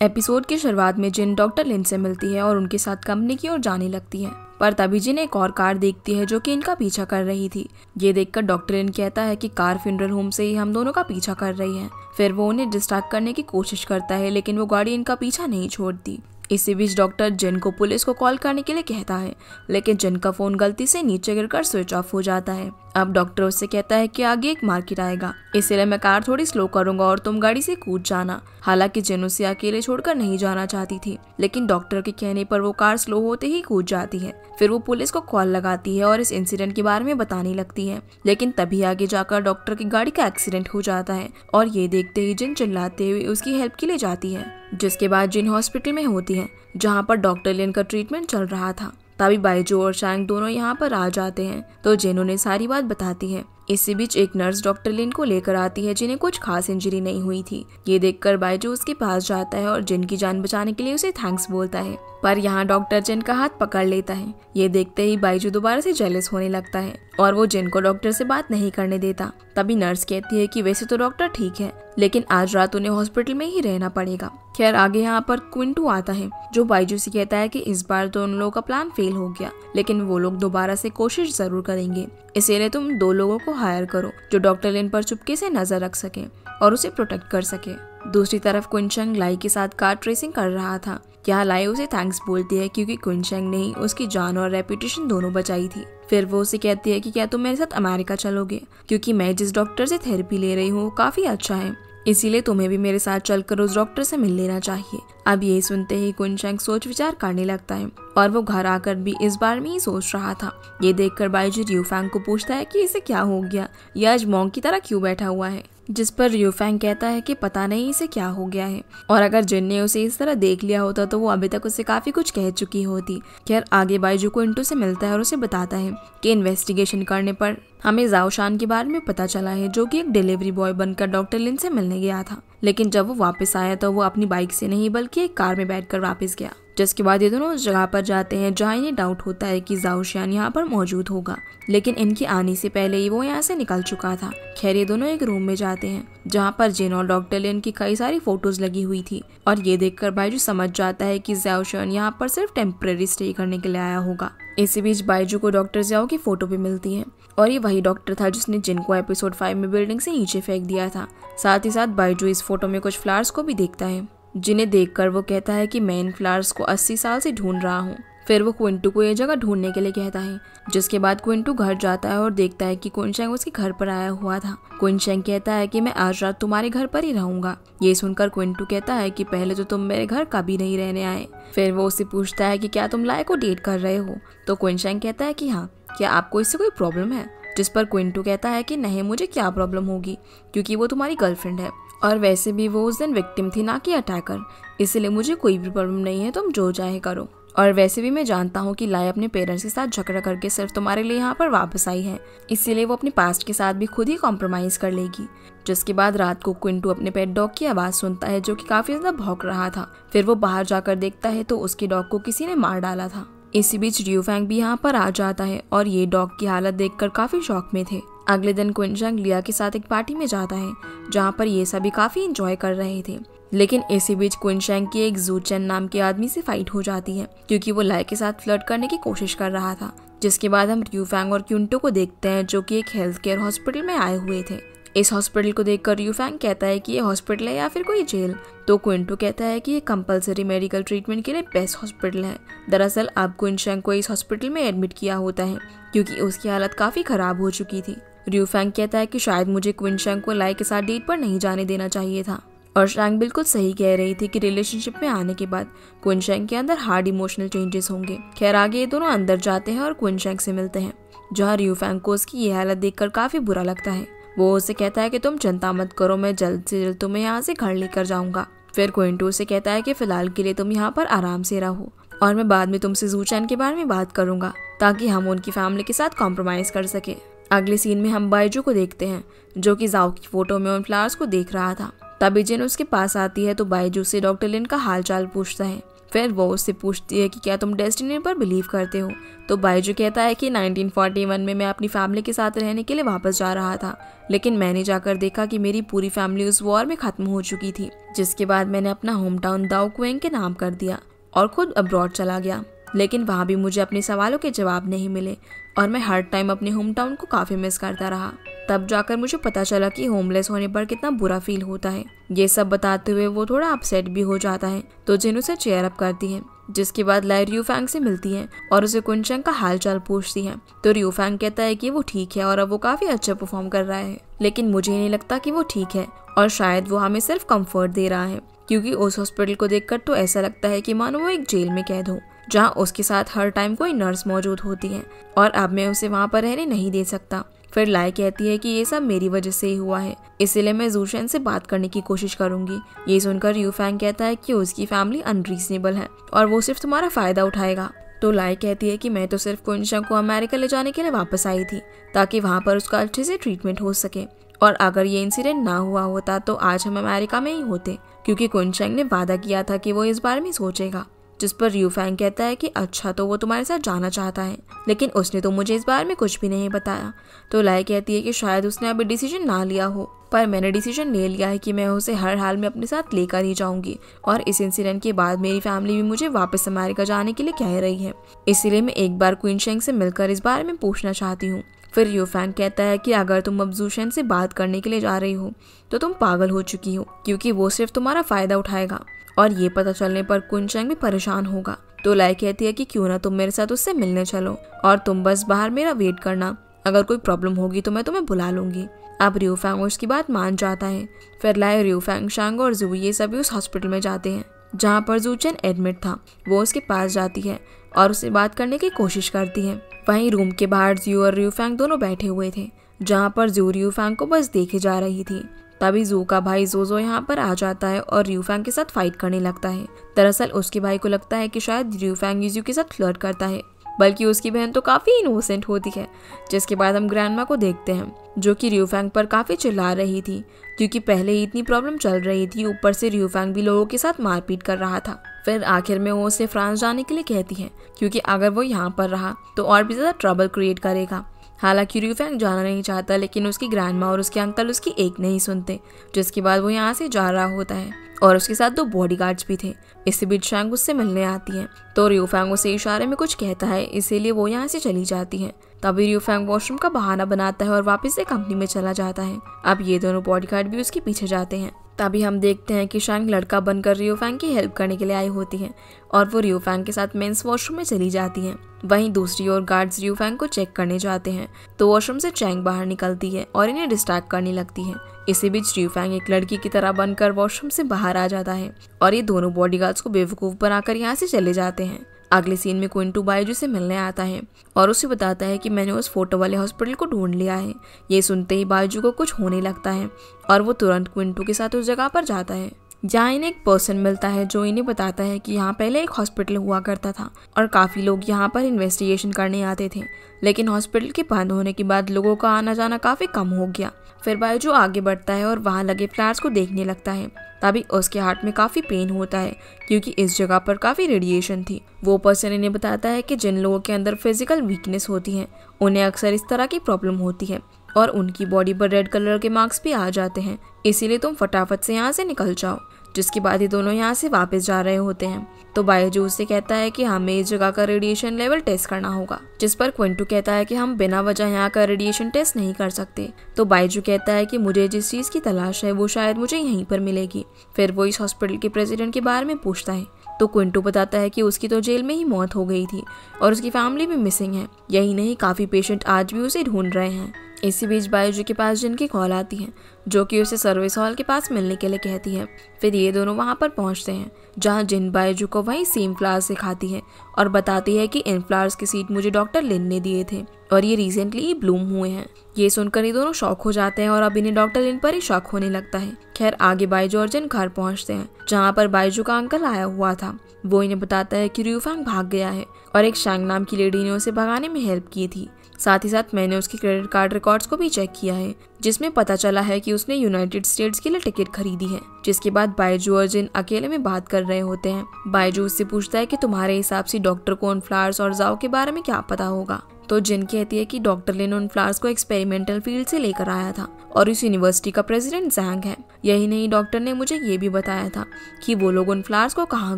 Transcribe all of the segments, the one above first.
Episode की शुरुआत में जिन डॉक्टर लिन से मिलती है और उनके साथ कंपनी की ओर जाने लगती है, पर तभी जिन एक और कार देखती है जो कि इनका पीछा कर रही थी। ये देखकर डॉक्टर लिन कहता है कि कार फ्यूनरल होम से ही हम दोनों का पीछा कर रही है। फिर वो उन्हें डिस्ट्रैक्ट करने की कोशिश करता है, लेकिन वो गाड़ी इनका पीछा नहीं छोड़ती। इसी बीच डॉक्टर जिन को पुलिस को कॉल करने के लिए कहता है, लेकिन जिन का फोन गलती से नीचे गिरकर स्विच ऑफ हो जाता है। अब डॉक्टर उससे कहता है कि आगे एक मार्केट आएगा, इसलिए मैं कार थोड़ी स्लो करूंगा और तुम गाड़ी से कूद जाना। हालांकि जिन उसे अकेले छोड़कर नहीं जाना चाहती थी, लेकिन डॉक्टर के कहने पर वो कार स्लो होते ही कूद जाती है। फिर वो पुलिस को कॉल लगाती है और इस इंसिडेंट के बारे में बताने लगती है, लेकिन तभी आगे जाकर डॉक्टर की गाड़ी का एक्सीडेंट हो जाता है और ये देखते ही जिन चिल्लाते हुए उसकी हेल्प के लिए जाती है। जिसके बाद जिन हॉस्पिटल में होती है जहाँ पर डॉक्टर लिन का ट्रीटमेंट चल रहा था। तभी बाइजू और शैंग दोनों यहाँ पर आ जाते हैं, तो जिन उन्हें सारी बात बताती है। इसी बीच एक नर्स डॉक्टर लिन को लेकर आती है जिन्हें कुछ खास इंजरी नहीं हुई थी। ये देखकर बाइजू उसके पास जाता है और जिन की जान बचाने के लिए उसे थैंक्स बोलता है, पर यहाँ डॉक्टर जिन का हाथ पकड़ लेता है। ये देखते ही बाइजू दोबारा से जेलस होने लगता है और वो जिन को डॉक्टर से बात नहीं करने देता। तभी नर्स कहती है कि वैसे तो डॉक्टर ठीक है, लेकिन आज रात उन्हें हॉस्पिटल में ही रहना पड़ेगा। खैर आगे यहाँ पर क्विंटू आता है जो बाइजू से कहता है कि इस बार तो उन लोगों का प्लान फेल हो गया, लेकिन वो लोग दोबारा से कोशिश जरूर करेंगे। इसीलिए तुम 2 लोगों को हायर करो जो डॉक्टर लिन पर चुपके से नजर रख सके और उसे प्रोटेक्ट कर सके। दूसरी तरफ क्विंचेंग लाई के साथ कार ट्रेसिंग कर रहा था। यहाँ लाई उसे थैंक्स बोलती है क्योंकि क्विंचेंग ने ही उसकी जान और रेपुटेशन दोनों बचाई थी। फिर वो उसे कहती है कि क्या तुम मेरे साथ अमेरिका चलोगे, क्योंकि मैं जिस डॉक्टर से थेरेपी ले रही हूँ वो काफी अच्छा है, इसीलिए तुम्हें भी मेरे साथ चलकर उस डॉक्टर से मिल लेना चाहिए। अब ये सुनते ही क्विंचेंग सोच विचार करने लगता है और वो घर आकर भी इस बार में ही सोच रहा था। ये देखकर बाइजू रियूफैंग को पूछता है कि इसे क्या हो गया, ये आज मॉन्क की तरह क्यों बैठा हुआ है। जिस पर रियूफैंग कहता है कि पता नहीं इसे क्या हो गया है, और अगर जिन ने उसे इस तरह देख लिया होता तो वो अभी तक उसे काफी कुछ कह चुकी होती। खैर आगे बाइजू क्विंटू से मिलता है और उसे बताता है कि इन्वेस्टिगेशन करने पर हमें जाओशान के बारे में पता चला है, जो कि एक डिलीवरी बॉय बनकर डॉक्टर लिन से मिलने गया था। लेकिन जब वो वापस आया तो वो अपनी बाइक से नहीं बल्कि एक कार में बैठकर वापस गया। जिसके बाद ये दोनों उस जगह पर जाते हैं जहाँ इन्हें डाउट होता है कि जाओशियान यहाँ पर मौजूद होगा, लेकिन इनके आने से पहले ही वो यहाँ से निकल चुका था। खैर ये दोनों एक रूम में जाते हैं जहाँ पर जिन और डॉक्टर लिन की कई सारी फोटोज लगी हुई थी, और ये देखकर बाइजू समझ जाता है कि जाओशियान यहाँ पर सिर्फ टेम्परेरी स्टे करने के लिए आया होगा। इसी बीच बाइजू को डॉक्टर जियाओ की फोटो भी मिलती है और ये वही डॉक्टर था जिसने जिन को एपिसोड 5 में बिल्डिंग से नीचे फेंक दिया था। साथ ही साथ बाइजू इस फोटो में कुछ फ्लावर्स को भी देखता है, जिन्हें देखकर वो कहता है कि मैं इन फ्लावर्स को 80 साल से ढूंढ रहा हूँ। फिर वो क्विंटू को ये जगह ढूंढने के लिए कहता है, जिसके बाद क्विंटू घर जाता है और देखता है कि क्विंचेंग उसके घर पर आया हुआ था। क्विंचेंग कहता है कि मैं आज रात तुम्हारे घर पर ही रहूंगा। ये सुनकर क्विंटू कहता है कि पहले तो तुम मेरे घर कभी नहीं रहने आए। फिर वो उससे पूछता है कि क्या तुम लाई को डेट कर रहे हो, तो क्विंचेंग कहता है कि हाँ, क्या आपको इससे कोई प्रॉब्लम है। जिस पर क्विंटू कहता है कि नहीं, मुझे क्या प्रॉब्लम होगी, क्योंकि वो तुम्हारी गर्लफ्रेंड है और वैसे भी वो उस दिन विक्टिम थी ना कि अटैकर, इसलिए मुझे कोई भी प्रॉब्लम नहीं है, तुम जो चाहे करो। और वैसे भी मैं जानता हूँ कि लाई अपने पेरेंट्स के साथ झगड़ा करके सिर्फ तुम्हारे लिए यहाँ पर वापस आई है, इसीलिए वो अपने पास्ट के साथ भी खुद ही कॉम्प्रोमाइज कर लेगी। जिसके बाद रात को क्विंटू अपने पेट डॉग की आवाज सुनता है जो कि काफी ज्यादा भौंक रहा था। फिर वो बाहर जाकर देखता है तो उसके डॉग को किसी ने मार डाला था। इसी बीच रियूफैंग भी यहाँ पर आ जाता है और ये डॉग की हालत देखकर काफी शॉक में थे। अगले दिन क्विंचेंग लिया के साथ एक पार्टी में जाता है जहाँ पर ये सभी काफी एंजॉय कर रहे थे, लेकिन इसी बीच क्विंचेंग की एक जूचेन नाम के आदमी से फाइट हो जाती है क्योंकि वो लाई के साथ फ्लर्ट करने की कोशिश कर रहा था। जिसके बाद हम रियूफैंग और क्विंटू को देखते हैं जो कि एक हेल्थ केयर हॉस्पिटल में आए हुए थे। इस हॉस्पिटल को देखकर रियूफैंग कहता है कि ये हॉस्पिटल है या फिर कोई जेल, तो क्विंटू कहता है कि ये कंपलसरी मेडिकल ट्रीटमेंट के लिए बेस्ट हॉस्पिटल है। दरअसल अब क्विंचेंग को इस हॉस्पिटल में एडमिट किया होता है क्योंकि उसकी हालत काफी खराब हो चुकी थी। रियूफैंग कहता है कि शायद मुझे क्विंचेंग को लाई के साथ डेट पर नहीं जाने देना चाहिए था, और शैंग बिल्कुल सही कह रही थी कि रिलेशनशिप में आने के बाद क्विंचेंग के अंदर हार्ड इमोशनल चेंजेस होंगे। खैर आगे ये दोनों अंदर जाते हैं और क्विंचेंग से मिलते हैं, जहाँ रियूफैंग को उसकी ये हालत देखकर काफी बुरा लगता है। वो उसे कहता है कि तुम चिंता मत करो, मैं जल्द से जल्द तुम्हें यहाँ से घर लेकर जाऊंगा। फिर क्विंटू उसे कहता है कि फिलहाल के लिए तुम यहाँ पर आराम से रहो और मैं बाद में तुमसे जूचैन के बारे में बात करूंगा ताकि हम उनकी फैमिली के साथ कॉम्प्रोमाइज कर सके। अगले सीन में हम बाइजू को देखते हैं जो कि जाओ की फोटो में उन फ्लावर्स को देख रहा था। तभी जिन उसके पास आती है तो बाइजू से डॉक्टर लिन का हाल चाल पूछता है। फिर वो उससे पूछती है कि क्या तुम डेस्टिनी पर बिलीव करते हो। तो बायजू कहता है कि 1941 में मैं अपनी फैमिली के साथ रहने के लिए वापस जा रहा था, लेकिन मैंने जाकर देखा कि मेरी पूरी फैमिली उस वॉर में खत्म हो चुकी थी, जिसके बाद मैंने अपना होम टाउन दाओ क्वेंग के नाम कर दिया और खुद अब्रॉड चला गया। लेकिन वहाँ भी मुझे अपने सवालों के जवाब नहीं मिले और मैं हर टाइम अपने होम टाउन को काफ़ी मिस करता रहा। तब जाकर मुझे पता चला कि होमलेस होने पर कितना बुरा फील होता है। ये सब बताते हुए वो थोड़ा अपसेट भी हो जाता है, तो जिन उसे चेयर अप करती है, जिसके बाद लाई रियूफैंग से मिलती है और उसे कुनचेंग का हालचाल पूछती है। तो रियूफैंग कहता है कि वो ठीक है और अब वो काफ़ी अच्छा परफॉर्म कर रहा है, लेकिन मुझे नहीं लगता कि वो ठीक है और शायद वो हमें सिर्फ कंफर्ट दे रहा है, क्योंकि उस हॉस्पिटल को देखकर तो ऐसा लगता है कि मानो वो एक जेल में कैद हो, जहाँ उसके साथ हर टाइम कोई नर्स मौजूद होती है और अब मैं उसे वहाँ पर रहने नहीं दे सकता। फिर लाई कहती है कि ये सब मेरी वजह से ही हुआ है, इसलिए मैं जूशेन से बात करने की कोशिश करूंगी। ये सुनकर रियूफैंग कहता है कि उसकी फैमिली अनरीजनेबल है और वो सिर्फ तुम्हारा फायदा उठाएगा। तो लाई कहती है कि मैं तो सिर्फ कुनचेंग को अमेरिका ले जाने के लिए वापस आई थी, ताकि वहाँ पर उसका अच्छे से ट्रीटमेंट हो सके, और अगर ये इंसिडेंट ना हुआ होता तो आज हम अमेरिका में ही होते, क्योंकि कुनचेंग ने वादा किया था कि वो इस बारे में सोचेगा। जिस पर रियूफैंग कहता है कि अच्छा, तो वो तुम्हारे साथ जाना चाहता है, लेकिन उसने तो मुझे इस बारे में कुछ भी नहीं बताया। तो लाई कहती है कि शायद उसने अभी डिसीजन ना लिया हो, पर मैंने डिसीजन ले लिया है कि मैं उसे हर हाल में अपने साथ लेकर ही जाऊंगी, और इस इंसिडेंट के बाद मेरी फैमिली भी मुझे वापस अमेरिका जाने के लिए कह रही है, इसलिए मैं एक बार कुनचेंग से मिलकर इस बारे में पूछना चाहती हूँ। फिर रियूफैंग कहता है कि अगर तुम अब जूशेन से बात करने के लिए जा रही हो तो तुम पागल हो चुकी हो, क्योंकि वो सिर्फ तुम्हारा फायदा उठाएगा, और ये पता चलने पर कुनचेंग भी परेशान होगा। तो लाई कहती है कि क्यों ना तुम मेरे साथ उससे मिलने चलो और तुम बस बाहर मेरा वेट करना, अगर कोई प्रॉब्लम होगी तो मैं तुम्हें बुला लूंगी। अब रियूफैंग उसकी बात मान जाता है। फिर लाई, रियूफैंग, शांग और जू ये सभी उस हॉस्पिटल में जाते हैं जहाँ पर जूचेन एडमिट था। वो उसके पास जाती है और उससे बात करने की कोशिश करती है। वहीं रूम के बाहर जू और रियूफैंग दोनों बैठे हुए थे, जहाँ पर जू रियूफैंग को बस देखे जा रही थी। तभी जू का भाई जोजो यहाँ पर आ जाता है और रियूफैंग के साथ फाइट करने लगता है। दरअसल उसके भाई को लगता है कि शायद रियूफैंग यीजू के साथ फ्लर्ट करता है, बल्कि उसकी बहन तो काफी इनोसेंट होती है। जिसके बाद हम ग्रैंडमा को देखते हैं, जो कि रियूफैंग पर काफी चिल्ला रही थी, क्योंकि पहले ही इतनी प्रॉब्लम चल रही थी, ऊपर से रियूफैंग भी लोगों के साथ मारपीट कर रहा था। फिर आखिर में वो उसे फ्रांस जाने के लिए कहती है, क्योंकि अगर वो यहाँ पर रहा तो और भी ज्यादा ट्रबल क्रिएट करेगा। हालांकि रियूफैंग जाना नहीं चाहता, लेकिन उसकी ग्रैंडमा और उसके अंकल उसकी एक नहीं सुनते। जिसके बाद वो यहाँ से जा रहा होता है और उसके साथ 2 बॉडीगार्ड्स भी थे। इसी बीच शांग उससे मिलने आती है, तो रियूफैंग उसे इशारे में कुछ कहता है, इसीलिए वो यहाँ से चली जाती है। तभी रियूफैंग वॉशरूम का बहाना बनाता है और वापस से कंपनी में चला जाता है। अब ये दोनों बॉडीगार्ड भी उसके पीछे जाते हैं। तभी हम देखते हैं कि शांग लड़का बनकर रियूफैंग की हेल्प करने के लिए आई होती है और वो रियूफैंग के साथ मेंस वॉशरूम में चली जाती है। वहीं दूसरी ओर गार्ड्स रियूफैंग को चेक करने जाते हैं, तो वॉशरूम से चैंग बाहर निकलती है और इन्हें डिस्ट्रैक्ट करने लगती है। इसी बीच रियूफैंग एक लड़की की तरह बनकर वॉशरूम से बाहर आ जाता है और ये दोनों बॉडीगार्ड्स को बेवकूफ बनाकर यहाँ से चले जाते हैं। अगले सीन में क्विंटू बायजू से मिलने आता है और उसे बताता है कि मैंने उस फोटो वाले हॉस्पिटल को ढूंढ लिया है। ये सुनते ही बायजू को कुछ होने लगता है और वो तुरंत क्विंटू के साथ उस जगह पर जाता है, जहाँ इन्हें एक पर्सन मिलता है जो इन्हें बताता है कि यहाँ पहले एक हॉस्पिटल हुआ करता था और काफ़ी लोग यहाँ पर इन्वेस्टिगेशन करने आते थे, लेकिन हॉस्पिटल के बंद होने के बाद लोगों का आना जाना काफ़ी कम हो गया। फिर बायजू आगे बढ़ता है और वहाँ लगे फ्लैट्स को देखने लगता है। तभी उसके हार्ट में काफ़ी पेन होता है, क्योंकि इस जगह पर काफ़ी रेडिएशन थी। वो पर्सन इन्हें बताता है कि जिन लोगों के अंदर फिजिकल वीकनेस होती है उन्हें अक्सर इस तरह की प्रॉब्लम होती है और उनकी बॉडी पर रेड कलर के मार्क्स भी आ जाते हैं, इसीलिए तुम फटाफट से यहाँ से निकल जाओ। जिसके बाद ये दोनों यहाँ से वापस जा रहे होते हैं, तो बायजू उससे कहता है कि हमें इस जगह का रेडिएशन लेवल टेस्ट करना होगा, जिस पर क्विंटू कहता है कि हम बिना वजह यहाँ का रेडिएशन टेस्ट नहीं कर सकते। तो बायजू कहता है कि मुझे जिस चीज़ की तलाश है वो शायद मुझे यहीं पर मिलेगी। फिर वो इस हॉस्पिटल के प्रेसिडेंट के बारे में पूछता है, तो क्विंटू बताता है कि उसकी तो जेल में ही मौत हो गई थी और उसकी फैमिली भी मिसिंग है। यही नहीं, काफ़ी पेशेंट आज भी उसे ढूंढ रहे हैं। इसी बीच बायजू के पास जिन की कॉल आती है, जो कि उसे सर्विस हॉल के पास मिलने के लिए कहती है। फिर ये दोनों वहाँ पर पहुँचते हैं, जहाँ जिन बायजू को वही सेम फ्लावर्स सिखाती है और बताती है कि इन फ्लावर्स के सीड मुझे डॉक्टर लिन ने दिए थे और ये रिसेंटली ही ब्लूम हुए हैं। ये सुनकर ये दोनों शॉक हो जाते हैं और अब इन्हें डॉक्टर लिन पर ही शक होने लगता है। खैर आगे बायजू और जिन घर पहुँचते हैं, जहाँ पर बायजू का अंकल आया हुआ था। वो इन्हें बताता है कि रियूफैंग भाग गया है और एक शांग नाम की लेडी ने उसे भगाने में हेल्प की थी। साथ ही साथ मैंने उसके क्रेडिट कार्ड रिकॉर्ड्स को भी चेक किया है, जिसमें पता चला है कि उसने यूनाइटेड स्टेट्स के लिए टिकट खरीदी है। जिसके बाद बायजू और जिन अकेले में बात कर रहे होते हैं। बायजू उससे पूछता है कि तुम्हारे हिसाब से डॉक्टर को उन फ्लावर्स और जाओ के बारे में क्या पता होगा। तो जिन कहती है कि डॉक्टर लिन उन फ्लावर्स को एक्सपेरिमेंटल फील्ड से लेकर आया था और इस यूनिवर्सिटी का प्रेसिडेंट जैंग है। यही नहीं, डॉक्टर ने मुझे ये भी बताया था कि वो लोग उन फ्लावर्स को कहाँ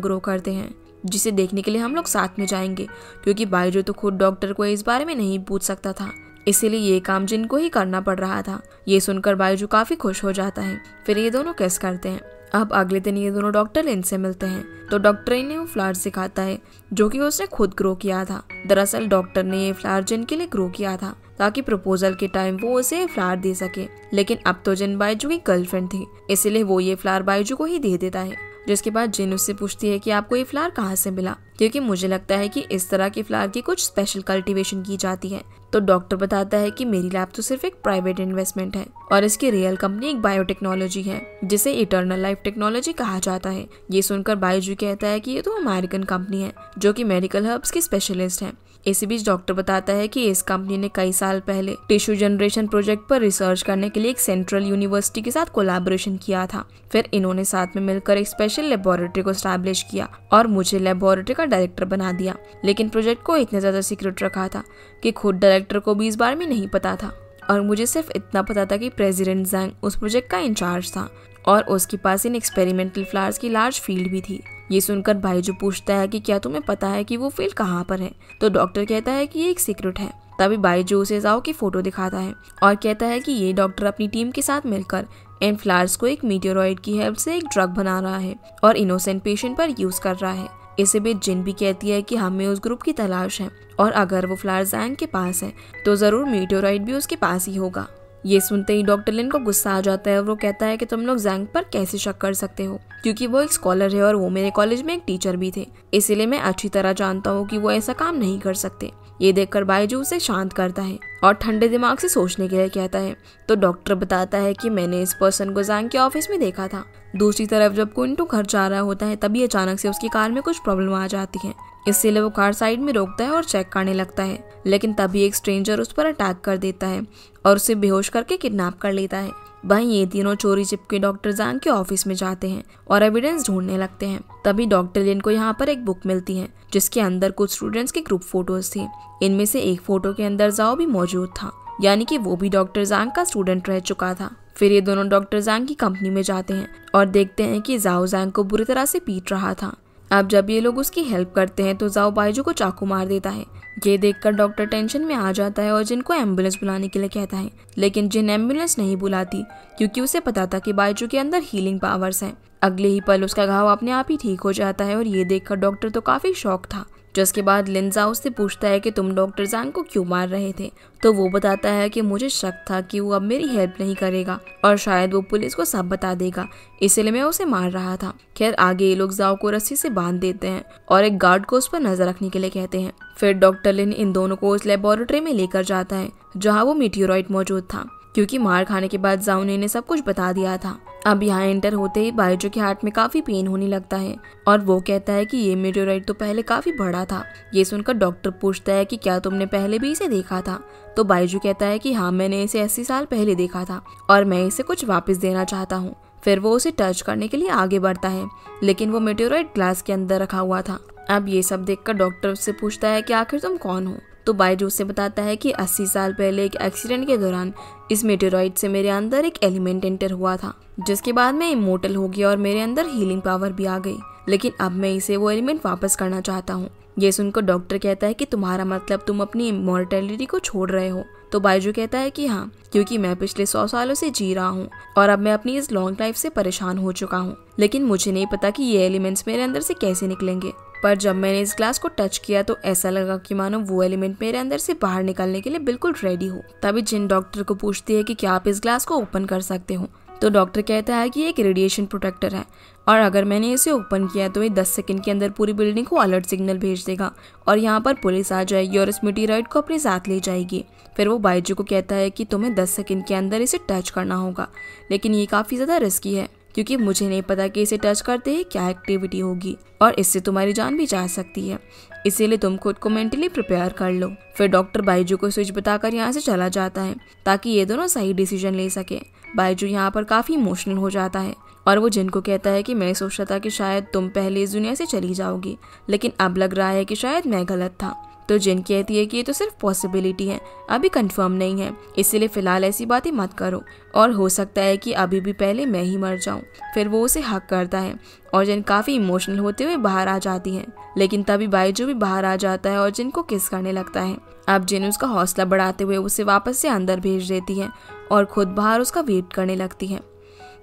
ग्रो करते हैं, जिसे देखने के लिए हम लोग साथ में जाएंगे, क्योंकि बायजू तो खुद डॉक्टर को इस बारे में नहीं पूछ सकता था, इसीलिए ये काम जिन को ही करना पड़ रहा था। ये सुनकर बायजू काफी खुश हो जाता है। फिर ये दोनों किस करते हैं। अब अगले दिन ये दोनों डॉक्टर लिन से मिलते हैं, तो डॉक्टर इन्हें वो फ्लावर्स सिखाता है जो कि उसने खुद ग्रो किया था। दरअसल डॉक्टर ने ये फ्लावर जिन के लिए ग्रो किया था ताकि प्रपोजल के टाइम वो उसे फ्लावर दे सके, लेकिन अब तो जिन बायजू की गर्लफ्रेंड थी, इसलिए वो ये फ्लावर बायजू को ही दे देता है। जिसके बाद जिन उससे पूछती है कि आपको ये फ्लावर कहाँ से मिला, क्योंकि मुझे लगता है कि इस तरह के फ्लावर की कुछ स्पेशल कल्टीवेशन की जाती है। तो डॉक्टर बताता है कि मेरी लैब तो सिर्फ एक प्राइवेट इन्वेस्टमेंट है और इसकी रियल कंपनी एक बायोटेक्नोलॉजी है, जिसे इटर्नल लाइफ टेक्नोलॉजी कहा जाता है। ये सुनकर बायजू कहता है कि ये तो अमेरिकन कंपनी है जो कि मेडिकल हर्ब्स की स्पेशलिस्ट है। इसी बीच डॉक्टर बताता है कि इस कंपनी ने कई साल पहले टिश्यू जनरेशन प्रोजेक्ट पर रिसर्च करने के लिए एक सेंट्रल यूनिवर्सिटी के साथ कोलैबोरेशन किया था। फिर इन्होंने साथ में मिलकर एक स्पेशल लेबोरेटरी को एस्टैब्लिश किया और मुझे लेबोरेटरी का डायरेक्टर बना दिया। लेकिन प्रोजेक्ट को इतना ज्यादा सीक्रेट रखा था कि खुद डायरेक्टर को भी इस बारे में नहीं पता था, और मुझे सिर्फ इतना पता था कि प्रेसिडेंट जैंग उस प्रोजेक्ट का इंचार्ज था और उसके पास इन एक्सपेरिमेंटल फ्लावर्स की लार्ज फील्ड भी थी। ये सुनकर बायजू पूछता है कि क्या तुम्हें पता है कि वो फील्ड कहाँ पर है। तो डॉक्टर कहता है कि ये एक सीक्रेट है। तभी बायजू उसे जाओ की फोटो दिखाता है और कहता है कि ये डॉक्टर अपनी टीम के साथ मिलकर इन फ्लावर्स को एक मीटेओरॉइड की हेल्प से एक ड्रग बना रहा है और इनोसेंट पेशेंट पर यूज कर रहा है। इसी बीच जिन भी कहती है कि हमें उस ग्रुप की तलाश है और अगर वो फ्लावर जैंग के पास है तो जरूर मीटेओरॉइड भी उसके पास ही होगा। ये सुनते ही डॉक्टर लिन को गुस्सा आ जाता है और वो कहता है कि तुम लोग जैंग पर कैसे शक कर सकते हो, क्योंकि वो एक स्कॉलर है और वो मेरे कॉलेज में एक टीचर भी थे, इसीलिए मैं अच्छी तरह जानता हूँ कि वो ऐसा काम नहीं कर सकते। ये देखकर बायजू उसे शांत करता है और ठंडे दिमाग से सोचने के लिए कहता है। तो डॉक्टर बताता है कि मैंने इस पर्सन को जैंग के ऑफिस में देखा था। दूसरी तरफ जब कुंटू घर जा रहा होता है तभी अचानक से उसकी कार में कुछ प्रॉब्लम आ जाती है, इसलिए वो कार साइड में रोकता है और चेक करने लगता है। लेकिन तभी एक स्ट्रेंजर उस पर अटैक कर देता है और उसे बेहोश करके किडनैप कर लेता है। वहीं ये तीनों चोरी छिपके डॉक्टर जैंग के ऑफिस में जाते हैं और एविडेंस ढूंढने लगते हैं। तभी डॉक्टर लिन को यहाँ पर एक बुक मिलती है जिसके अंदर कुछ स्टूडेंट्स की ग्रुप फोटोज थी। इनमें से एक फोटो के अंदर जाओ भी मौजूद था, यानी कि वो भी डॉक्टर जैंग का स्टूडेंट रह चुका था। फिर ये दोनों डॉक्टर जैंग की कंपनी में जाते हैं और देखते हैं कि जाओ जैंग को बुरी तरह से पीट रहा था। अब जब ये लोग उसकी हेल्प करते हैं तो जाओ बायजू को चाकू मार देता है। ये देखकर डॉक्टर टेंशन में आ जाता है और जिन को एम्बुलेंस बुलाने के लिए कहता है, लेकिन जिन एम्बुलेंस नहीं बुलाती क्योंकि उसे पता था कि बायजू के अंदर हीलिंग पावर्स हैं। अगले ही पल उसका घाव अपने आप ही ठीक हो जाता है और ये देखकर डॉक्टर तो काफी शॉक था। जिसके बाद लिन जाओ उससे पूछता है कि तुम डॉक्टर जैंग को क्यों मार रहे थे। तो वो बताता है कि मुझे शक था कि वो अब मेरी हेल्प नहीं करेगा और शायद वो पुलिस को सब बता देगा, इसलिए मैं उसे मार रहा था। खैर आगे ये लोग जाओ को रस्सी से बांध देते हैं और एक गार्ड को उस पर नजर रखने के लिए कहते हैं। फिर डॉक्टर लिन इन दोनों को उस लेबोरेटरी में लेकर जाता है जहाँ वो मीटेओरॉइड मौजूद था, क्योंकि मार खाने के बाद जाओ ने इन्हें सब कुछ बता दिया था। अब यहाँ एंटर होते ही बायजू के हार्ट में काफी पेन होने लगता है और वो कहता है कि ये मीटेओरॉइड तो पहले काफी बड़ा था। ये सुनकर डॉक्टर पूछता है कि क्या तुमने पहले भी इसे देखा था। तो बायजू कहता है कि हाँ, मैंने इसे 80 साल पहले देखा था और मैं इसे कुछ वापस देना चाहता हूँ। फिर वो उसे टच करने के लिए आगे बढ़ता है, लेकिन वो मीटेओरॉइड ग्लास के अंदर रखा हुआ था। अब ये सब देखकर डॉक्टर उससे पूछता है कि आखिर तुम कौन हो। तो बायजू से बताता है कि 80 साल पहले एक एक्सीडेंट के दौरान इस मीटेओरॉइड से मेरे अंदर एक एलिमेंट एंटर हुआ था, जिसके बाद मैं इमोर्टल हो गया और मेरे अंदर हीलिंग पावर भी आ गई, लेकिन अब मैं इसे वो एलिमेंट वापस करना चाहता हूँ। ये सुनकर डॉक्टर कहता है कि तुम्हारा मतलब तुम अपनी इमॉर्टैलिटी को छोड़ रहे हो। तो बायजू कहता है कि हाँ, क्योंकि मैं पिछले 100 सालों से जी रहा हूँ और अब मैं अपनी इस लॉन्ग लाइफ से परेशान हो चुका हूँ, लेकिन मुझे नहीं पता कि ये एलिमेंट्स मेरे अंदर से कैसे निकलेंगे। पर जब मैंने इस ग्लास को टच किया तो ऐसा लगा कि मानो वो एलिमेंट मेरे अंदर से बाहर निकलने के लिए बिल्कुल रेडी हो। तभी जिन डॉक्टर को पूछती है कि क्या आप इस ग्लास को ओपन कर सकते हो। तो डॉक्टर कहता है कि ये एक रेडिएशन प्रोटेक्टर है और अगर मैंने इसे ओपन किया तो ये 10 सेकंड के अंदर पूरी बिल्डिंग को अलर्ट सिग्नल भेज देगा और यहाँ पर पुलिस आ जाएगी और इस मीटेओरॉइड को अपने साथ ले जाएगी। फिर वो बायजू को कहता है कि तुम्हें 10 सेकंड के अंदर इसे टच करना होगा, लेकिन ये काफी ज्यादा रिस्की है क्योंकि मुझे नहीं पता कि इसे टच करते ही क्या एक्टिविटी होगी और इससे तुम्हारी जान भी जा सकती है, इसीलिए तुम खुद को मेंटली प्रिपेयर कर लो। फिर डॉक्टर बाइजू को स्विच बताकर यहाँ से चला जाता है ताकि ये दोनों सही डिसीजन ले सके। बाइजू यहाँ पर काफी इमोशनल हो जाता है और वो जिन को कहता है कि मैं सोचता था कि शायद तुम पहले इस दुनिया से चली जाओगी, लेकिन अब लग रहा है कि शायद मैं गलत था। तो जिन कहती है कि ये तो सिर्फ पॉसिबिलिटी है, अभी कंफर्म नहीं है, इसीलिए फिलहाल ऐसी बातें मत करो और हो सकता है कि अभी भी पहले मैं ही मर जाऊं। फिर वो उसे हक करता है और जिन काफी इमोशनल होते हुए बाहर आ जाती है, लेकिन तभी बाइजू भी बाहर आ जाता है और जिन को किस करने लगता है। अब जिन उसका हौसला बढ़ाते हुए उसे वापस से अंदर भेज देती है और खुद बाहर उसका वेट करने लगती है।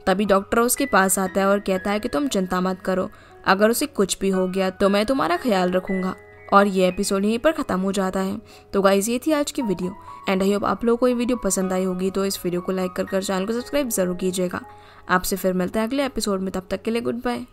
तभी डॉक्टर उसके पास आता है और कहता है कि तुम चिंता मत करो, अगर उसे कुछ भी हो गया तो मैं तुम्हारा ख्याल रखूंगा। और ये एपिसोड यहीं पर खत्म हो जाता है। तो गाइस ये थी आज की वीडियो एंड आई होप आप लोगों को ये वीडियो पसंद आई होगी, तो इस वीडियो को लाइक कर चैनल को सब्सक्राइब जरूर कीजिएगा। आपसे फिर मिलते हैं अगले एपिसोड में, तब तक के लिए गुड बाय।